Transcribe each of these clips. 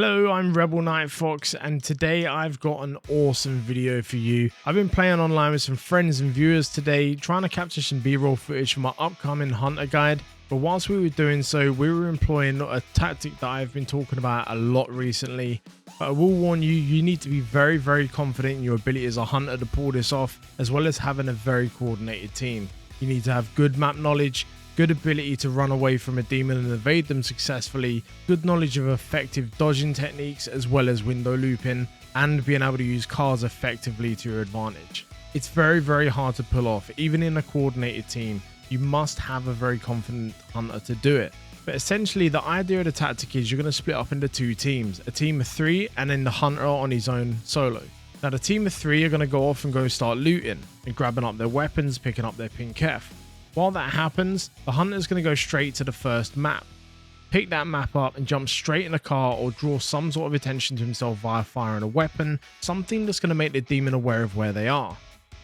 Hello, I'm Rebel Knight Fox, and today I've got an awesome video for you. I've been playing online with some friends and viewers today, trying to capture some B-roll footage for my upcoming Hunter guide. But whilst we were doing so, we were employing a tactic that I've been talking about a lot recently. But I will warn you, you need to be very confident in your ability as a hunter to pull this off, as well as having a very coordinated team. You need to have good map knowledge, good ability to run away from a demon and evade them successfully, good knowledge of effective dodging techniques as well as window looping, and being able to use cars effectively to your advantage. It's very hard to pull off, even in a coordinated team. You must have a very confident hunter to do it. But essentially the idea of the tactic is you're going to split up into two teams, a team of 3 and then the hunter on his own solo. Now the team of 3 are going to go off and go start looting and grabbing up their weapons, picking up their pink F. While that happens, the hunter's going to go straight to the first map, pick that map up and jump straight in a car or draw some sort of attention to himself via firing a weapon, something that's going to make the demon aware of where they are.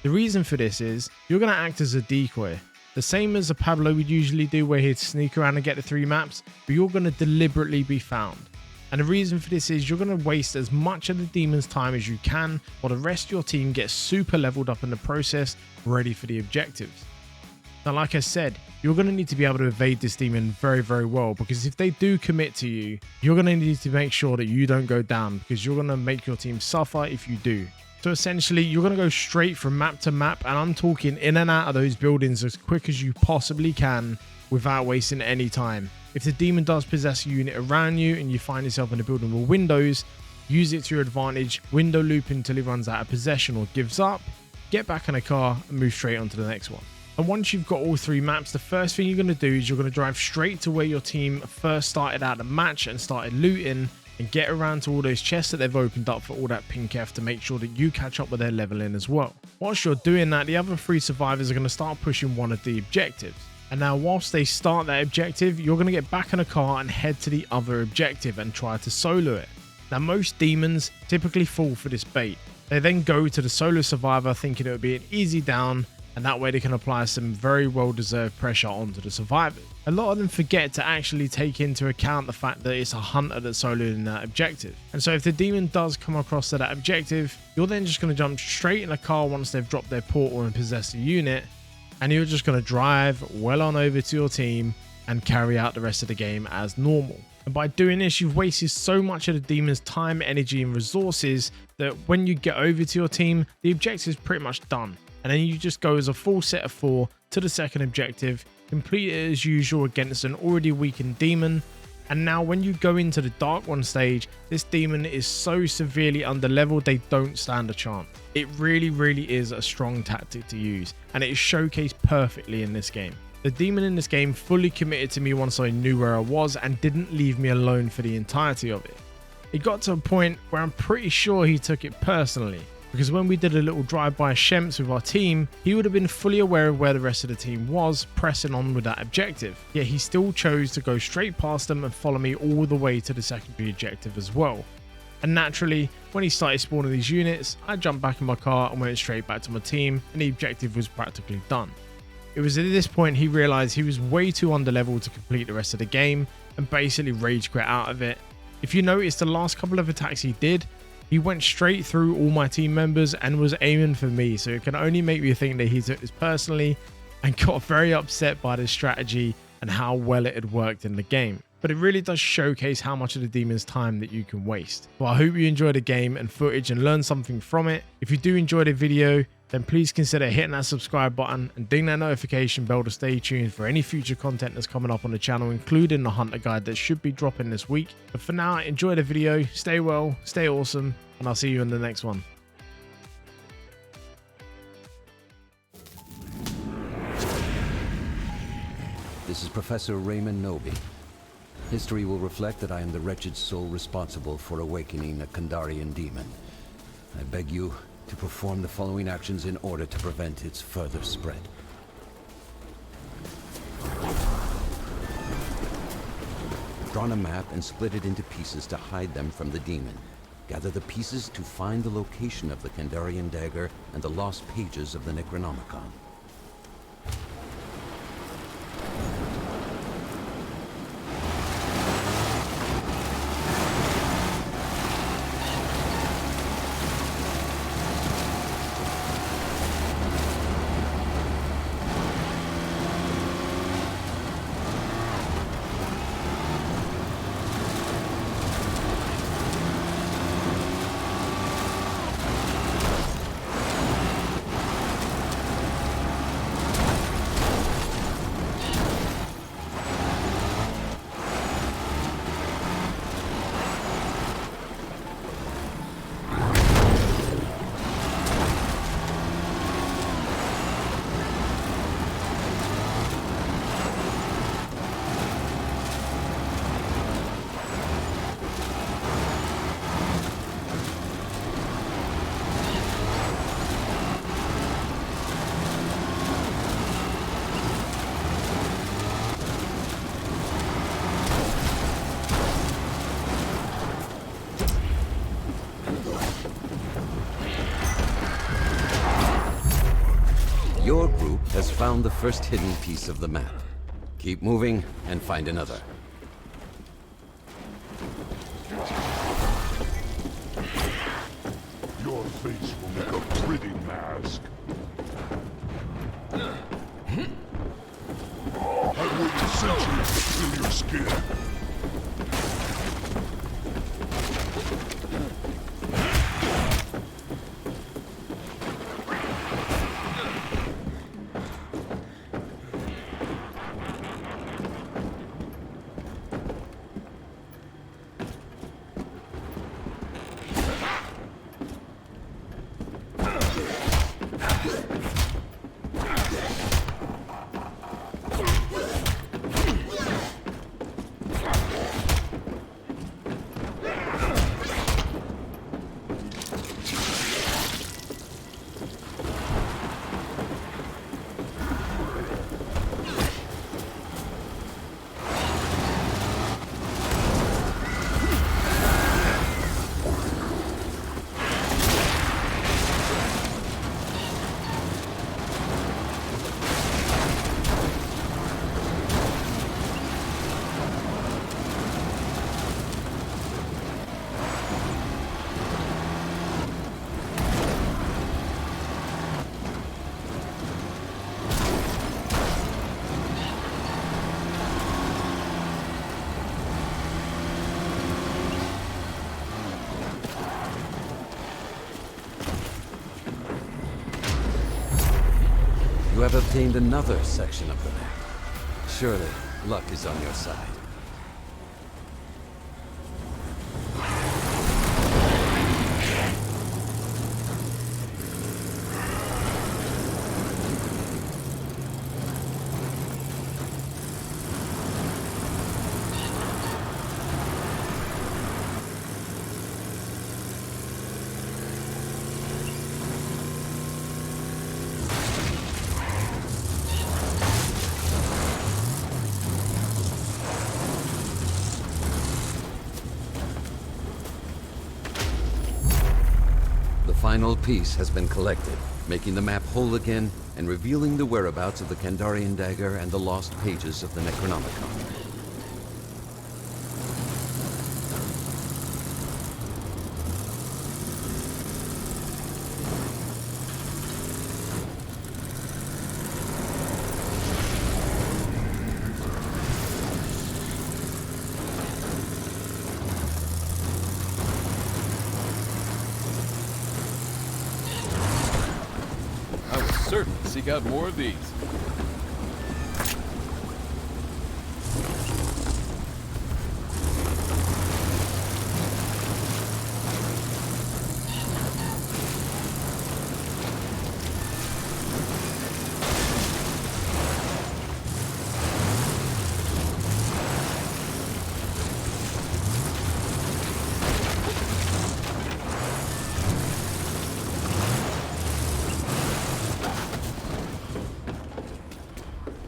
The reason for this is you're going to act as a decoy, the same as a Pablo would usually do where he'd sneak around and get the 3 maps, but you're going to deliberately be found. And the reason for this is you're going to waste as much of the demon's time as you can while the rest of your team gets super leveled up in the process, ready for the objectives. Now, like I said, you're going to need to be able to evade this demon very well, because if they do commit to you, you're going to need to make sure that you don't go down, because you're going to make your team suffer if you do. So essentially, you're going to go straight from map to map, and I'm talking in and out of those buildings as quick as you possibly can without wasting any time. If the demon does possess a unit around you and you find yourself in a building with windows, use it to your advantage, window loop until he runs out of possession or gives up, get back in a car and move straight on to the next one. And once you've got all 3 maps, the first thing you're going to do is you're going to drive straight to where your team first started out the match and started looting, and get around to all those chests that they've opened up for all that pink F to make sure that you catch up with their leveling as well. Whilst you're doing that, the other 3 survivors are going to start pushing one of the objectives. And now whilst they start that objective, you're going to get back in a car and head to the other objective and try to solo it. Now most demons typically fall for this bait. They then go to the solo survivor thinking it would be an easy down, and that way they can apply some very well-deserved pressure onto the survivors. A lot of them forget to actually take into account the fact that it's a hunter that's soloed in that objective. And so if the demon does come across to that objective, you're then just going to jump straight in a car once they've dropped their portal and possessed a unit, and you're just going to drive well on over to your team and carry out the rest of the game as normal. And by doing this, you've wasted so much of the demon's time, energy and resources that when you get over to your team, the objective is pretty much done. And then you just go as a full set of 4 to the second objective, complete it as usual against an already weakened demon. And now when you go into the Dark One stage, this demon is so severely underleveled they don't stand a chance. It really is a strong tactic to use, and it is showcased perfectly in this game. The demon in this game fully committed to me once I knew where I was and didn't leave me alone for the entirety of it. It got to a point where I'm pretty sure he took it personally, because when we did a little drive-by Shemps with our team, he would have been fully aware of where the rest of the team was, pressing on with that objective. Yet he still chose to go straight past them and follow me all the way to the secondary objective as well. And naturally, when he started spawning these units, I jumped back in my car and went straight back to my team, and the objective was practically done. It was at this point he realised he was way too underleveled to complete the rest of the game, and basically rage quit out of it. If you notice, the last couple of attacks he did, he went straight through all my team members and was aiming for me, so it can only make me think that he took this personally and got very upset by this strategy and how well it had worked in the game. But it really does showcase how much of the demon's time that you can waste. Well, I hope you enjoyed the game and footage and learned something from it. If you do enjoy the video, then please consider hitting that subscribe button and ding that notification bell to stay tuned for any future content that's coming up on the channel, including the Hunter guide that should be dropping this week. But for now, enjoy the video, stay well, stay awesome, and I'll see you in the next one. This is Professor Raymond Nobi. History will reflect that I am the wretched soul responsible for awakening a Kandarian demon. I beg you to perform the following actions in order to prevent its further spread. Draw a map and split it into pieces to hide them from the demon. Gather the pieces to find the location of the Kandarian dagger and the lost pages of the Necronomicon. found the first hidden piece of the map. Keep moving and find another. Your face will make a pretty mask. I waited centuries to feel your skin. You have obtained another section of the map. Surely, luck is on your side. The final piece has been collected, making the map whole again and revealing the whereabouts of the Kandarian dagger and the lost pages of the Necronomicon. I will certainly seek out more of these.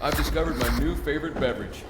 I've discovered my new favorite beverage.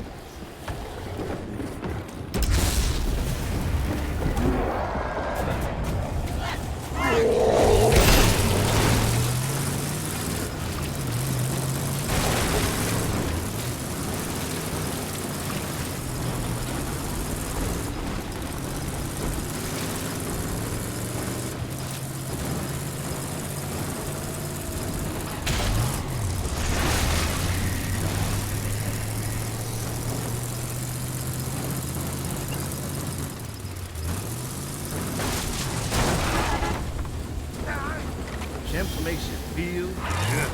Chimp makes you feel good.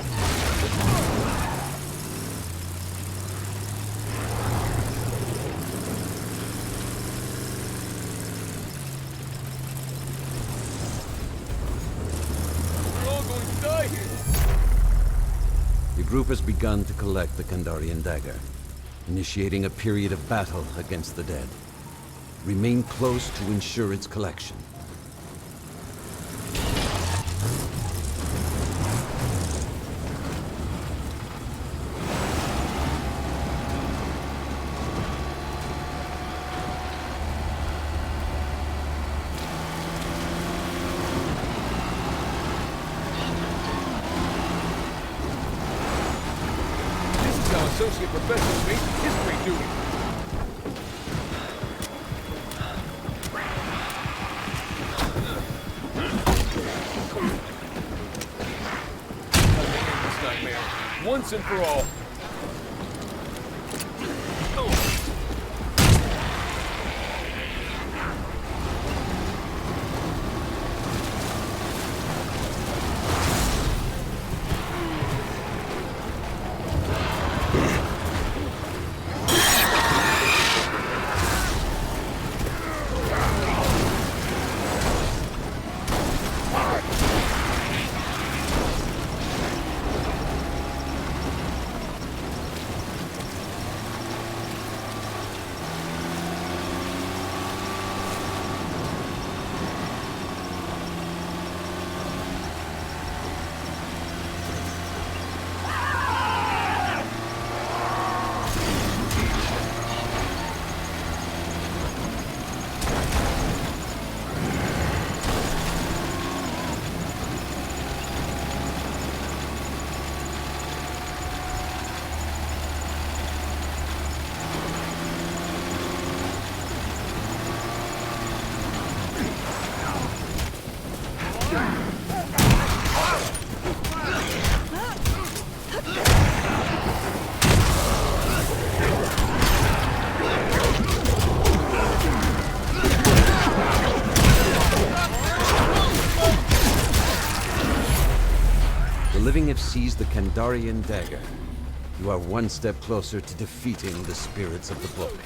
We're all going to die here. Your group has begun to collect the Kandarian dagger, initiating a period of battle against the dead. Remain close to ensure its collection. associate professor's basic history duty. This nightmare, once and for all. The living have seized the Kandarian dagger. You are one step closer to defeating the spirits of the book.